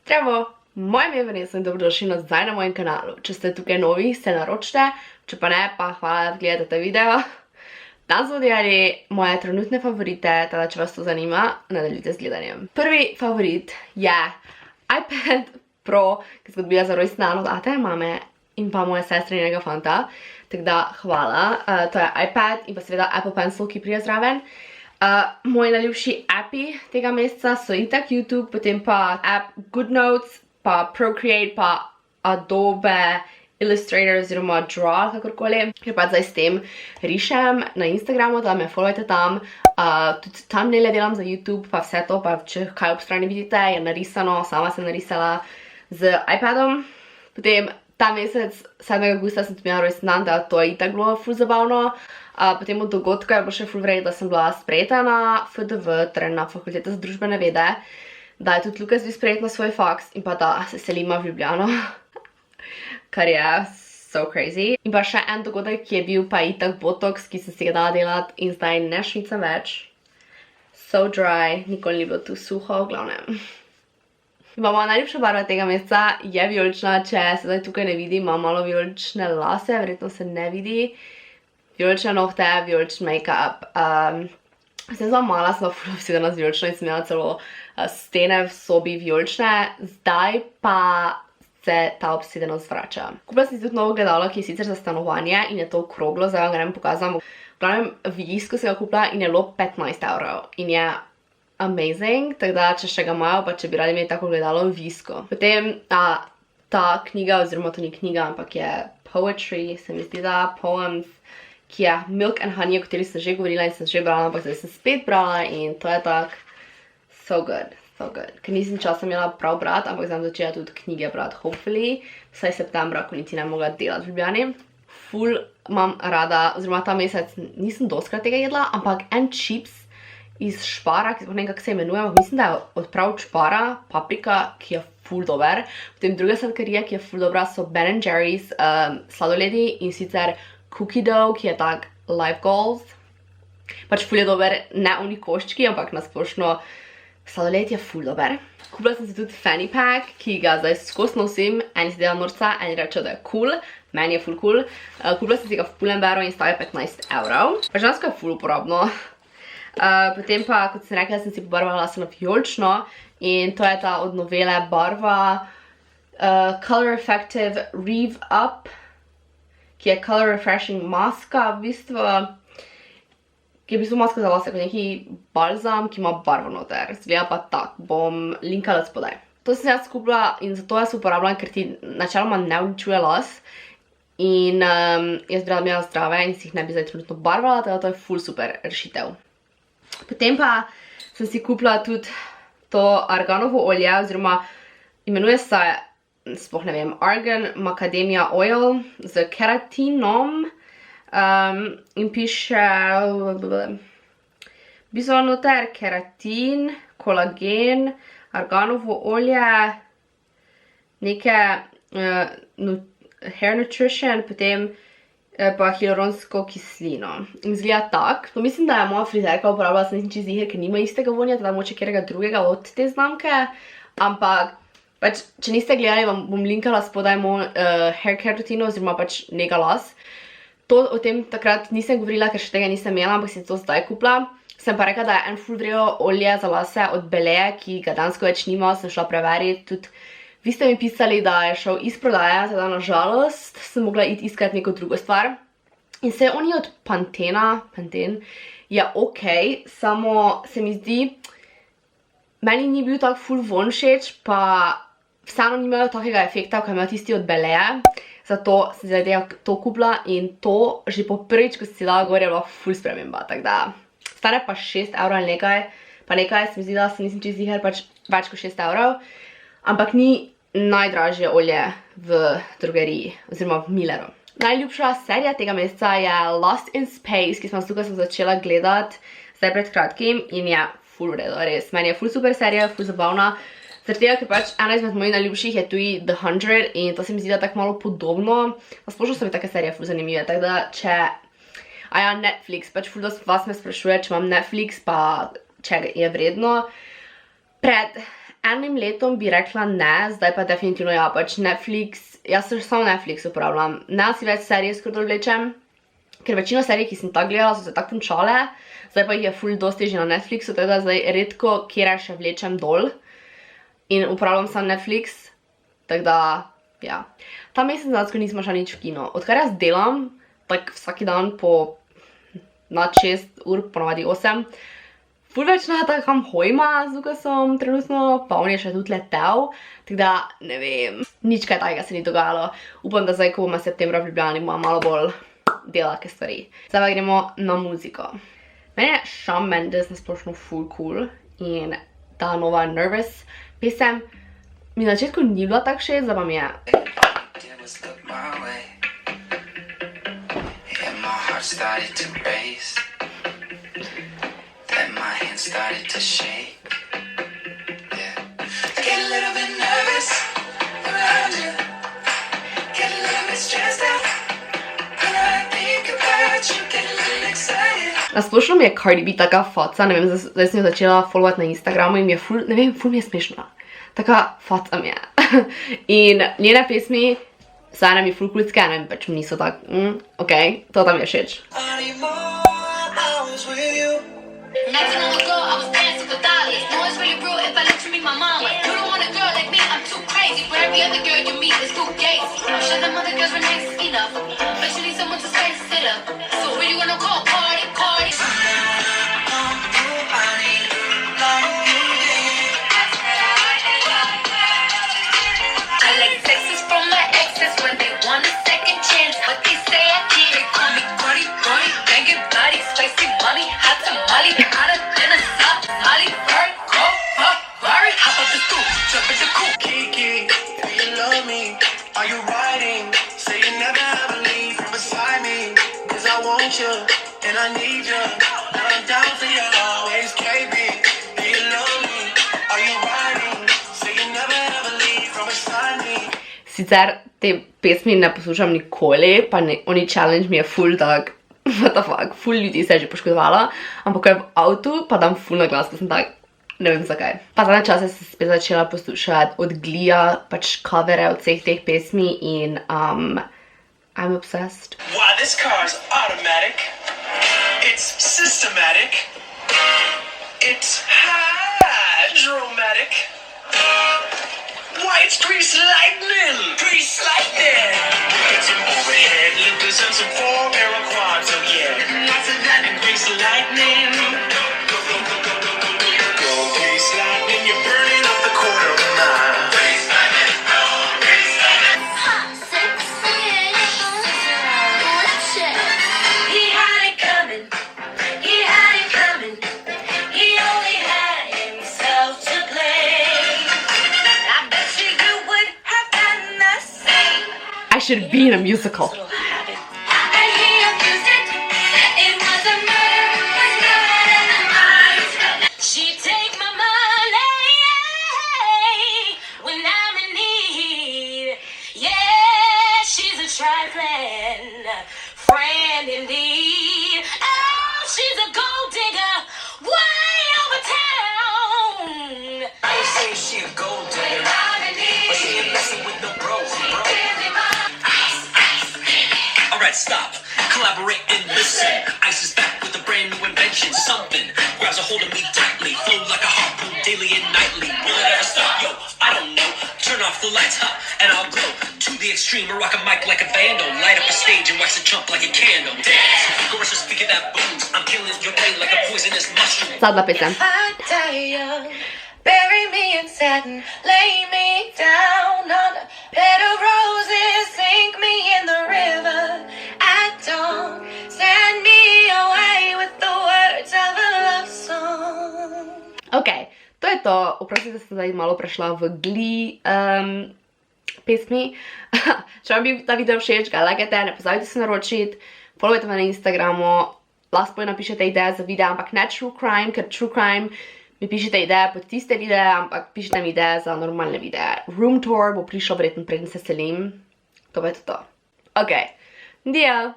Zdravo, moje ime je Vanesa in dobrodošli nazaj na mojem kanalu. Če ste tukaj novi, se naročite, če pa ne, pa hvala, da gledate ta video. Danes bomo delali moje trenutne favorite, teda če vas to zanima, nadaljujte z gledanjem. Prvi favorit je iPad Pro, ki sem dobila za rojstni dan od ate, mame in pa moje sestrinega fanta. Tako da hvala, to je iPad in pa seveda Apple Pencil, ki prije zraven. Moji najljubši appi tega meseca so itak YouTube, potem pa app GoodNotes, pa Procreate, pa Adobe Illustrator oziroma Draw, kakorkoli. Ker pa zdaj s tem rišem na Instagramu, da me followajte tam. Tudi thumbnaile delam za YouTube, pa vse to, pa če kaj ob strani vidite, je narisano, sama sem narisala z iPadom. Potem ta mesec, 7. augusta, sem imela rojstni dan, da to je itak bilo ful zabavno. Potem od dogodka je bilo še ful vredno, da sem bila sprejeta na FDV, torej na Fakulteta za družbene vede, da je tudi Lukas bil sprejet na svoj faks in pa da se selima v Ljubljano, kar je so crazy. In pa še en dogodek, ki je bil pa itak botox, ki sem si ga dala delati in zdaj ne šmicam več. So dry, nikoli ni bilo tu suho, v glavnem. Moja najljubša barva tega meseca je vijolična, če se zdaj tukaj ne vidi, imam malo vijolične lase, verjetno se ne vidi. Vijolične nohte, vijoličen make-up. Sem zelo mala, sem ful obsedena z vijolično in sem imela celo stene v sobi vijolične, zdaj pa se ta obsedenost vrača. Kupila sem si tudi novo ogledalo, ki je sicer za stanovanje in je to okroglo, zdaj vam ga ne pokazam. V glavnem vijsko sem ga kupila in je bilo 15 € in je amazing, tako da če še ga imajo, pa če bi radi imeli tako ogledalo, vijsko. Potem ta knjiga, oziroma to ni knjiga, ampak je poetry, se mi zdi da, poems, ki je Milk and Honey, o kateri sem že govorila in sem že brala, ampak zdaj sem spet brala in to je tak so good, so good. Ker nisem časa imela prav brati, ampak zdaj začela tudi knjige brati, hopefully, vsaj septembra, ko niti ne mogla delati v Ljubljani. Ful imam rada, oziroma ta mesec nisem doskrat tega jedla, ampak en chips iz špara, ki ne vem, kako se imenuje, ampak mislim, da je odprav špara, paprika, ki je ful dober. Potem druga sladkarija, ki je ful dobra, so Ben & Jerry's sladoledi in sicer cookie dough, ki je tak live goals. Pač ful je dober, ne oni koščki, ampak nasplošno sladoled je ful dober. Kupila sem si tudi fanny pack, ki ga zdaj skozi nosim, eni si dela norca, eni rečejo, da je cool, meni je ful cool. Kupila sem si ga v Pull&Bearu in stala 15 €. Pa žensko je ful uporabno. Potem pa, kot sem rekla, sem si pobarvala lase na vijolično in to je ta od novele barva Color Effective Rev Up, ki je Color Refreshing maska, v bistvu, ki je v bistvu maska za lase, kot neki balzam, ki ima barvo noter. Zgleda pa tak, bom linkala spodaj. To sem jaz kupila in zato jaz uporabljam, ker ti načeloma ne uničuje las. In jaz bi rada imela zdrave in si jih ne bi zdaj trenutno barvala, tako da to je ful super rešitev. Potem pa sem si kupila tudi to arganovo olje, oziroma imenuje se, sploh ne vem, Argan Macadamia Oil z keratinom in piše v bistvu noter keratin, kolagen, arganovo olje, neke hair nutrition, potem pa hialuronsko kislino. In zgleda tak. To mislim, da je moja frizerka uporabila, sem nisem čez ziher, ker nima istega vonja, teda moče kjerega drugega od te znamke. Ampak, pač, če niste gledali, vam bom linkala spodaj moj hair care rutino, oziroma pač nega las. To o tem takrat nisem govorila, ker še tega nisem imela, ampak sem to zdaj kupila. Sem pa rekla, da je en ful vrejo olje za lase od Beleje, ki ga dansko več nima, sem šla preveriti. Tudi vi ste mi pisali, da je šel iz prodaje, teda na žalost sem mogla iti iskati neko drugo stvar. In se oni od Pantene je ok, samo se mi zdi, meni ni bil tak ful von všeč, pa vseeno nimajo takega efekta, ko imajo tisti od Beleje. Zato sem zdaj to kupila in to že po prvič, ko sem si dala gor, je bila ful sprememba. Tako da stane pa 6 € ali nekaj, pa nekaj se mi zdi, da se nisem čez ziher, pač več kot 6 €. Ampak ni najdražje olje v drogeriji, oziroma v Milleru. Najljubša serija tega meseca je Lost in Space, ki sem tukaj začela gledati zdaj pred kratkim in je ful vredo, res. Meni je ful super serija, ful zabavna. Zaradi tega, ker pač ena izmed mojih najljubših je tudi The 100 in to se mi zdi, da tako malo podobno. Nasplošno so mi take serije ful zanimive, tako da če... Netflix, pač ful vas me sprašuje, če imam Netflix, pa če je vredno. Pred enim letom bi rekla ne, zdaj pa definitivno ja, pač Netflix, jaz se samo Netflix uporabljam. Ne si več serije skoraj vlečem, ker večino serij, ki sem tako gledala, so se tako končale, zdaj pa jih je ful dosti že na Netflixu, tako da zdaj redko kjere še vlečem dol in uporabljam sam Netflix, tako da, ja. Ta mesec dejansko nismo šla nič v kino. Odkar jaz delam, tak vsaki dan po nad 6 ur, ponavadi 8, ful več ne takam hojma z Lukasom trenutno, pa on je še tudi letel, tako da, ne vem, nič kaj tajega se ni dogajalo. Upam, da zdaj, ko bomo septembra v Ljubljani, bomo malo bolj delake stvari. Zdaj pa gremo na muziko. Meni je Shawn Mendes nasplošno ful cool in ta nova Nervous pesem mi na začetku ni bila tak všeč, zdaj pa mi je. Started to race, then my hands started to shake, yeah. I get a little bit nervous around you, get a little bit stressed out, when I think about you, get a little excited. Nasplošno mi je Cardi B taka faca, ne vem, zdaj sem jo začela followati na Instagramu in mi je ful, ne vem, ful mi je smešna. Taka faca mi je. In njene pesmi so ene mi ful kulicke, ene pač mi niso tak, okej, to tam je všeč. Sicer te pesmi ne poslušam nikoli, pa oni challenge mi je ful tak, what the fuck, ful ljudi se je že poškodovala, ampak ko je v avtu, pa dam ful na glas, pa sem tak, ne vem zakaj. Pa zadnje čase sem spet začela poslušati od Glija, pač covere od vseh teh pesmi in I'm obsessed. Why this car's automatic, it's systematic, it's hydromatic. Why it's grease lightning, grease lightning. Get some overhead lifters and some 4-barrel quads, oh yeah. Lots of that and grease lightning. Go grease lightning, you're burning up the quarter of a mile. Grease lightning, go grease lightning. He had it coming, he had it coming. He only had himself to blame. I should be in a musical. She take my money when I'm in need. Yeah, she's a trifling friend indeed. Oh, she's a gold digger way over town. I ain't saying she a gold digger, but she ain't messing with no bros, bro. Alright, stop, collaborate and listen. Ice is back with a brand new invention. Something grabs a hold of me tightly, flow like a harpoon daily and nightly. Will it ever stop? Yo, I don't know. Turn off the lights, and I'll glow to the extreme. I rock a mic like a vandal, light up a stage and wax a chump like a candle. Dance, chorus a speaker that booms. I'm killing your brain like a poisonous mushroom. Zadna pesem. Bury me in satin, lay me down on a bed of roses, sink me in the river at dawn, send me away with the words of a love song. Ok, to je to. Oprostite, da sem zdaj malo prešla v Glee pesmi. Če vam bi ta video všeč, ga lajkajte, ne pozabite se naročiti, followajte me na Instagramu, lahko napišete ideje za videa, ampak ne true crime, ker true crime mi pišete ideje pod tiste videe, ampak pišete mi ideje za normalne videe. Room tour bo prišel verjetno preden se selim. To pa je to. Ok, dio!